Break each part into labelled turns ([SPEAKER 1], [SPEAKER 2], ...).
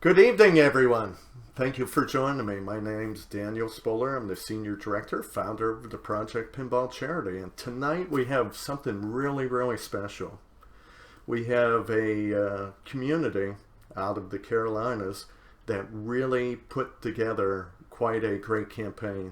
[SPEAKER 1] Good evening, everyone. Thank you for joining me. My name's Daniel Spoler. I'm the Senior Director, founder of the Project Pinball Charity. And tonight we have something really, really special. We have a community out of the Carolinas that really put together quite a great campaign.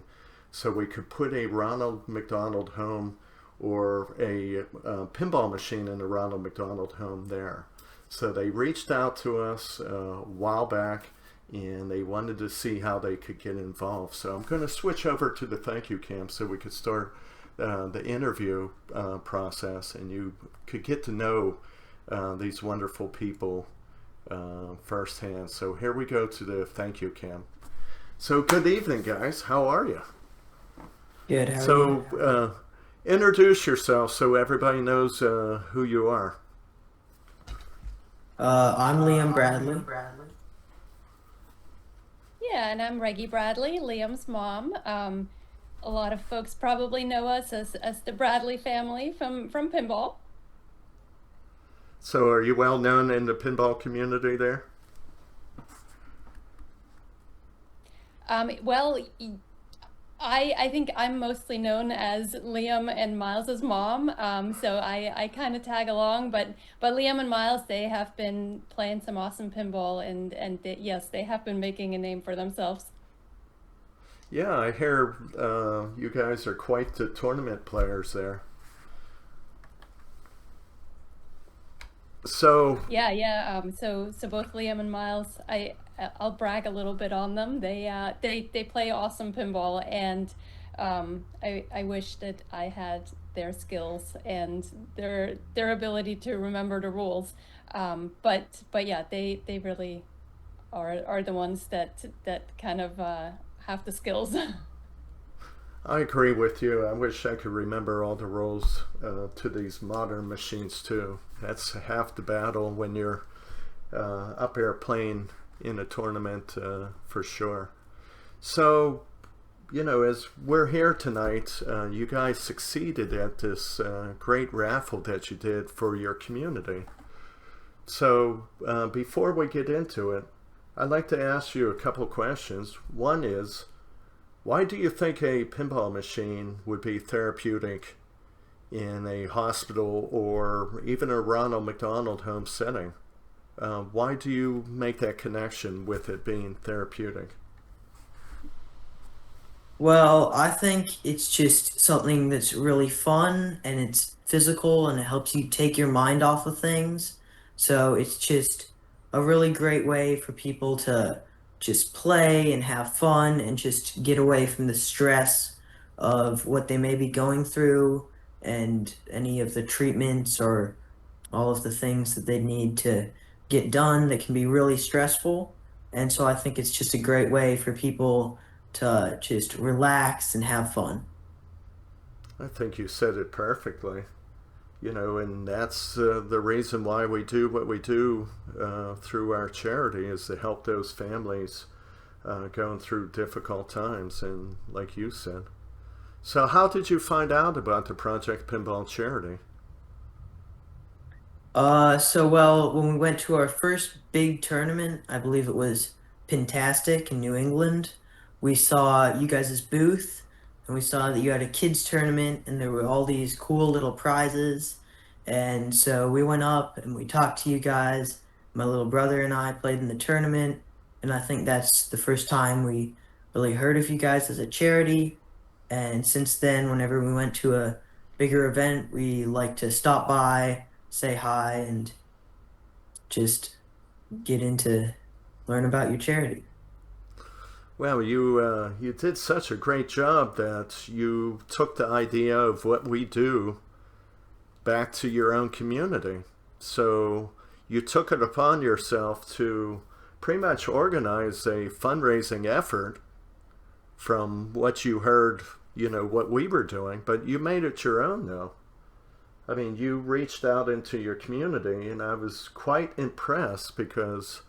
[SPEAKER 1] So we could put a Ronald McDonald home or a pinball machine in a Ronald McDonald home there. So they reached out to us a while back and they wanted to see how they could get involved. So I'm going to switch over to the thank you cam so we could start the interview process and you could get to know these wonderful people firsthand. So here we go to the thank you cam. So good evening, guys. How are you?
[SPEAKER 2] Good. How are you?
[SPEAKER 1] So introduce yourself so everybody knows who you are.
[SPEAKER 2] I'm Liam Bradley.
[SPEAKER 3] Yeah, and I'm Reggie Bradley, Liam's mom. A lot of folks probably know us as the Bradley family from pinball.
[SPEAKER 1] So are you well known in the pinball community there?
[SPEAKER 3] Well, I think I'm mostly known as Liam and Miles's mom, so I kind of tag along. But Liam and Miles, they have been playing some awesome pinball, and yes, they have been making a name for themselves.
[SPEAKER 1] Yeah, I hear you guys are quite the tournament players there. So
[SPEAKER 3] Yeah. So both Liam and Miles, I'll brag a little bit on them. They play awesome pinball, and I wish that I had their skills and their ability to remember the rules. But yeah, they really are the ones that kind of have the skills.
[SPEAKER 1] I agree with you. I wish I could remember all the rules to these modern machines too. That's half the battle when you're up there playing in a tournament for sure. So, you know, as we're here tonight, you guys succeeded at this great raffle that you did for your community. So before we get into it, I'd like to ask you a couple questions. One is, why do you think a pinball machine would be therapeutic in a hospital or even a Ronald McDonald home setting? Why do you make that connection with it being therapeutic?
[SPEAKER 2] Well, I think it's just something that's really fun and it's physical and it helps you take your mind off of things. So it's just a really great way for people to just play and have fun and just get away from the stress of what they may be going through and any of the treatments or all of the things that they need to get done that can be really stressful. And so I think it's just a great way for people to just relax and have fun.
[SPEAKER 1] I think you said it perfectly. You know, and that's the reason why we do what we do through our charity, is to help those families going through difficult times, and like you said. So how did you find out about the Project Pinball charity?
[SPEAKER 2] Well, when we went to our first big tournament, I believe it was Pintastic in New England, we saw you guys' booth, and we saw that you had a kids tournament, and there were all these cool little prizes. And so we went up and we talked to you guys. My little brother and I played in the tournament, and I think that's the first time we really heard of you guys as a charity. And since then, whenever we went to a bigger event, we like to stop by, say hi, and just get into learn about your charity.
[SPEAKER 1] Well, you did such a great job that you took the idea of what we do back to your own community. So you took it upon yourself to pretty much organize a fundraising effort from what you heard, you know, what we were doing, but you made it your own though. I mean, you reached out into your community, and I was quite impressed because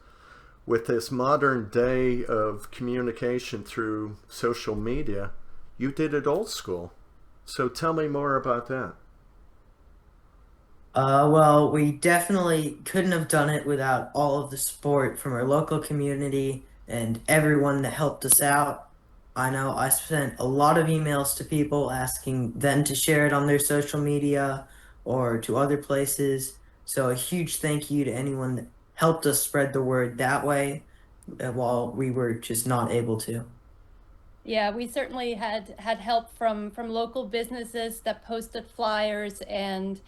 [SPEAKER 1] with this modern day of communication through social media, you did it old school. So tell me more about that.
[SPEAKER 2] Well, we definitely couldn't have done it without all of the support from our local community and everyone that helped us out. I know I spent a lot of emails to people asking them to share it on their social media or to other places. So a huge thank you to anyone that helped us spread the word that way while we were just not able to.
[SPEAKER 3] Yeah, we certainly had help from local businesses that posted flyers, and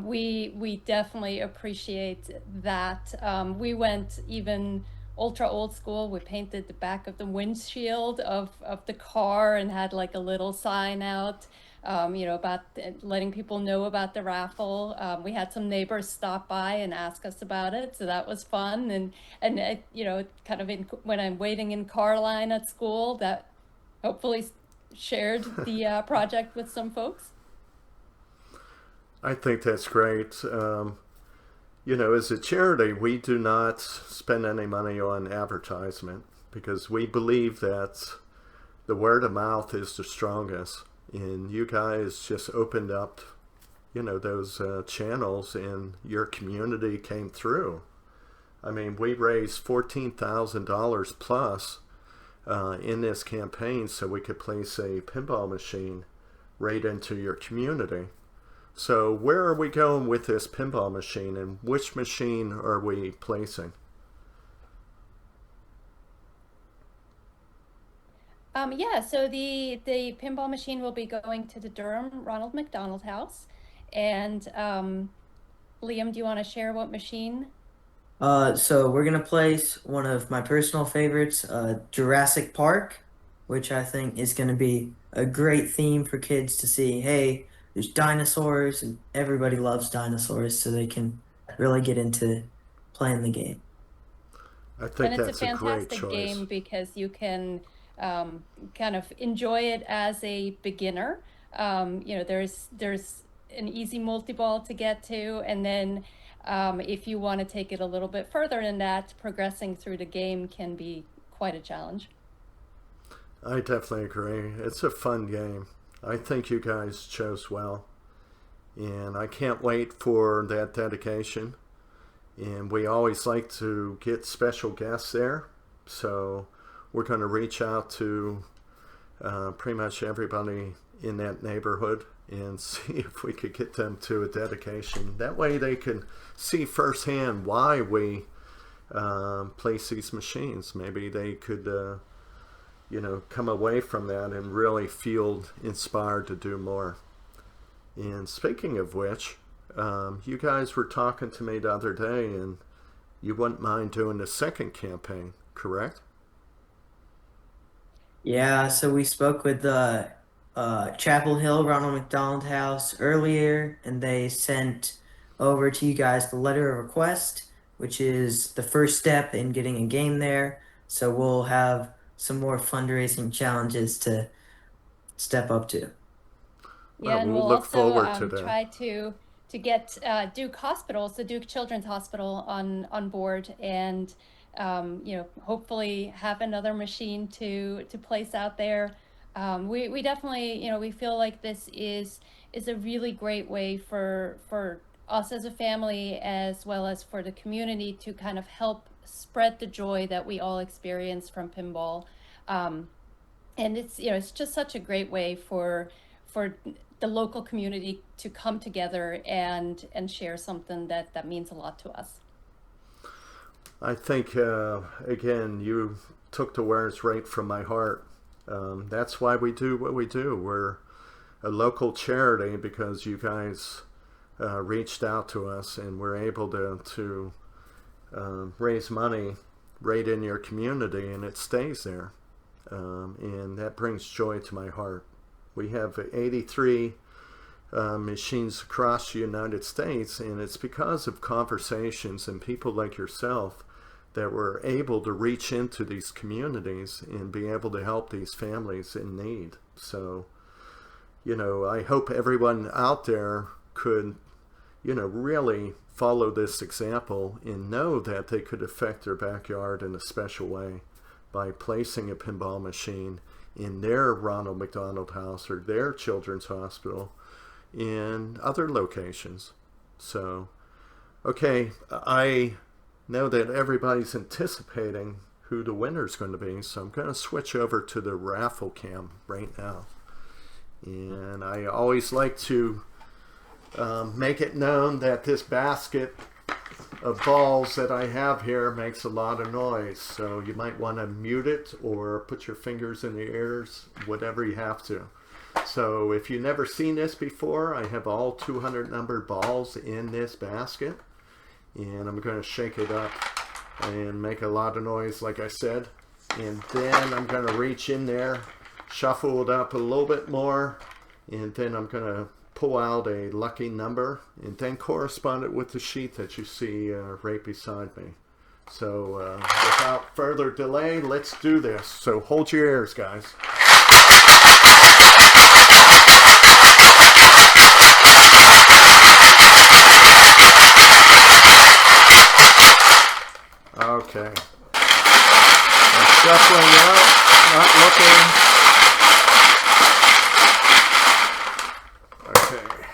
[SPEAKER 3] we definitely appreciate that. We went even ultra old school. We painted the back of the windshield of the car and had like a little sign out, about letting people know about the raffle. We had some neighbors stop by and ask us about it, so that was fun. And kind of when I'm waiting in car line at school, that hopefully shared the project with some folks.
[SPEAKER 1] I think that's great. As a charity, we do not spend any money on advertisement because we believe that the word of mouth is the strongest. And you guys just opened up, those channels, and your community came through. I mean, we raised $14,000 plus in this campaign so we could place a pinball machine right into your community. So where are we going with this pinball machine, and which machine are we placing?
[SPEAKER 3] Yeah, so the pinball machine will be going to the Durham Ronald McDonald house. And Liam, do you want to share what machine?
[SPEAKER 2] So we're gonna place one of my personal favorites, Jurassic Park, which I think is gonna be a great theme for kids to see. Hey, there's dinosaurs, and everybody loves dinosaurs, so they can really get into playing the game.
[SPEAKER 1] I
[SPEAKER 3] And
[SPEAKER 1] think
[SPEAKER 3] it's a
[SPEAKER 1] that's a great
[SPEAKER 3] fantastic
[SPEAKER 1] choice.
[SPEAKER 3] game because you can kind of enjoy it as a beginner. There's an easy multi-ball to get to, and then if you want to take it a little bit further than that, progressing through the game can be quite a challenge.
[SPEAKER 1] I definitely agree. It's a fun game. I think you guys chose well. And I can't wait for that dedication. And we always like to get special guests there. So we're going to reach out to pretty much everybody in that neighborhood and see if we could get them to a dedication. That way they can see firsthand why we place these machines. Maybe they could, come away from that and really feel inspired to do more. And speaking of which, you guys were talking to me the other day, and you wouldn't mind doing the second campaign, correct?
[SPEAKER 2] Yeah, so we spoke with the Chapel Hill Ronald McDonald House earlier, and they sent over to you guys the letter of request, which is the first step in getting a game there. So we'll have some more fundraising challenges to step up to.
[SPEAKER 3] Yeah,
[SPEAKER 1] Well,
[SPEAKER 3] and
[SPEAKER 1] we'll
[SPEAKER 3] we'll
[SPEAKER 1] look
[SPEAKER 3] also
[SPEAKER 1] forward to that.
[SPEAKER 3] try to get Duke Hospital, so Duke Children's Hospital, on board, and hopefully have another machine to place out there. We definitely, we feel like this is a really great way for us as a family as well as for the community to kind of help spread the joy that we all experience from pinball. Um, and it's just such a great way for the local community to come together and share something that means a lot to us.
[SPEAKER 1] I think, again, you took the words right from my heart. That's why we do what we do. We're a local charity because you guys reached out to us, and we're able to raise money right in your community, and it stays there. And that brings joy to my heart. We have 83 machines across the United States, and it's because of conversations and people like yourself that we're able to reach into these communities and be able to help these families in need. So, I hope everyone out there could, really follow this example and know that they could affect their backyard in a special way by placing a pinball machine in their Ronald McDonald house or their children's hospital in other locations. So, okay, I know that everybody's anticipating who the winner's going to be, so I'm going to switch over to the raffle cam right now. And I always like to make it known that this basket of balls that I have here makes a lot of noise, so you might want to mute it or put your fingers in the ears, whatever you have to. So if you've never seen this before, I have all 200 numbered balls in this basket, and I'm going to shake it up and make a lot of noise, like I said. And then I'm going to reach in there, shuffle it up a little bit more, and then I'm going to pull out a lucky number and then correspond it with the sheet that you see right beside me. So without further delay, let's do this. So hold your ears, guys. Okay. I'm shuffling up, not looking. Okay.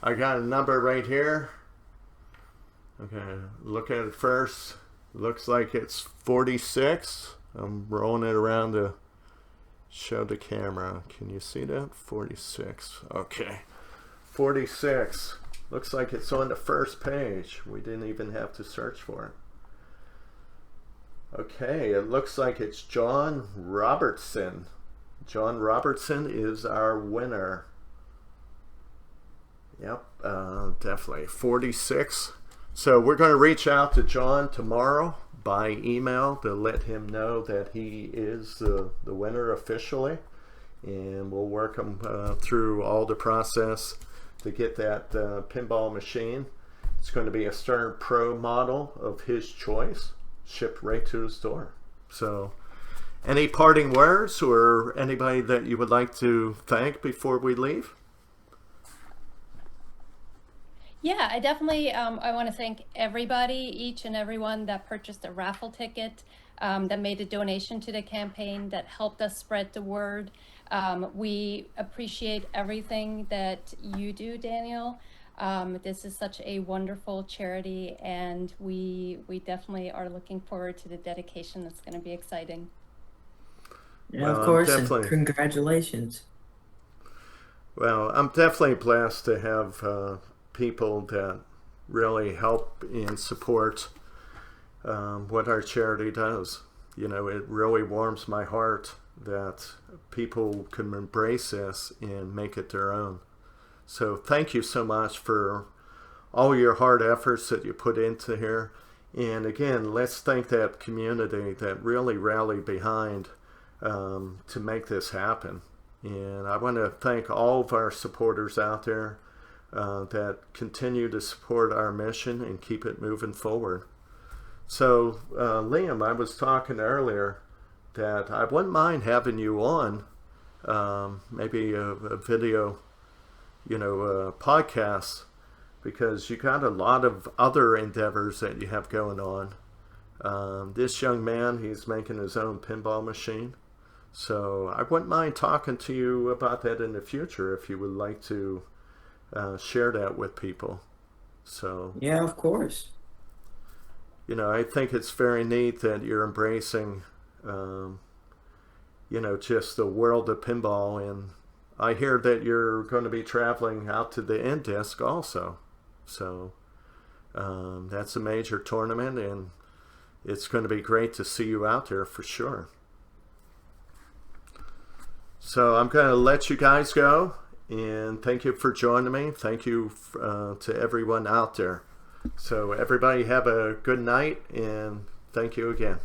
[SPEAKER 1] I got a number right here. Okay, look at it first. Looks like it's 46. I'm rolling it around to show the camera. Can you see that? 46. Okay. 46. Looks like it's on the first page. We didn't even have to search for it. Okay, it looks like it's John Robertson. John Robertson is our winner. Yep, definitely. 46. So we're going to reach out to John tomorrow by email to let him know that he is the winner officially. And we'll work him through all the process to get that pinball machine. It's going to be a Stern Pro model of his choice, shipped right to his door. So any parting words or anybody that you would like to thank before we leave?
[SPEAKER 3] Yeah, I definitely, I want to thank everybody, each and everyone that purchased a raffle ticket, that made a donation to the campaign, that helped us spread the word. We appreciate everything that you do, Daniel. This is such a wonderful charity, and we definitely are looking forward to the dedication. That's going to be exciting.
[SPEAKER 2] Yeah, of course,
[SPEAKER 1] definitely.
[SPEAKER 2] And congratulations.
[SPEAKER 1] Well, I'm definitely blessed to have people that really help and support what our charity does. You know, it really warms my heart that people can embrace this and make it their own. So thank you so much for all your hard efforts that you put into here. And again, let's thank that community that really rallied behind to make this happen. And I want to thank all of our supporters out there that continue to support our mission and keep it moving forward. So Liam, I was talking earlier that I wouldn't mind having you on maybe a video, you know, podcast, because you got a lot of other endeavors that you have going on. This young man, he's making his own pinball machine. So I wouldn't mind talking to you about that in the future if you would like to share that with people. So
[SPEAKER 2] Yeah, of course.
[SPEAKER 1] you know, I think it's very neat that you're embracing you know, just the world of pinball. And I hear that you're going to be traveling out to the INDISC also. So that's a major tournament, and it's going to be great to see you out there for sure. So I'm going to let you guys go, and thank you for joining me. Thank you to everyone out there. So everybody have a good night, and thank you again.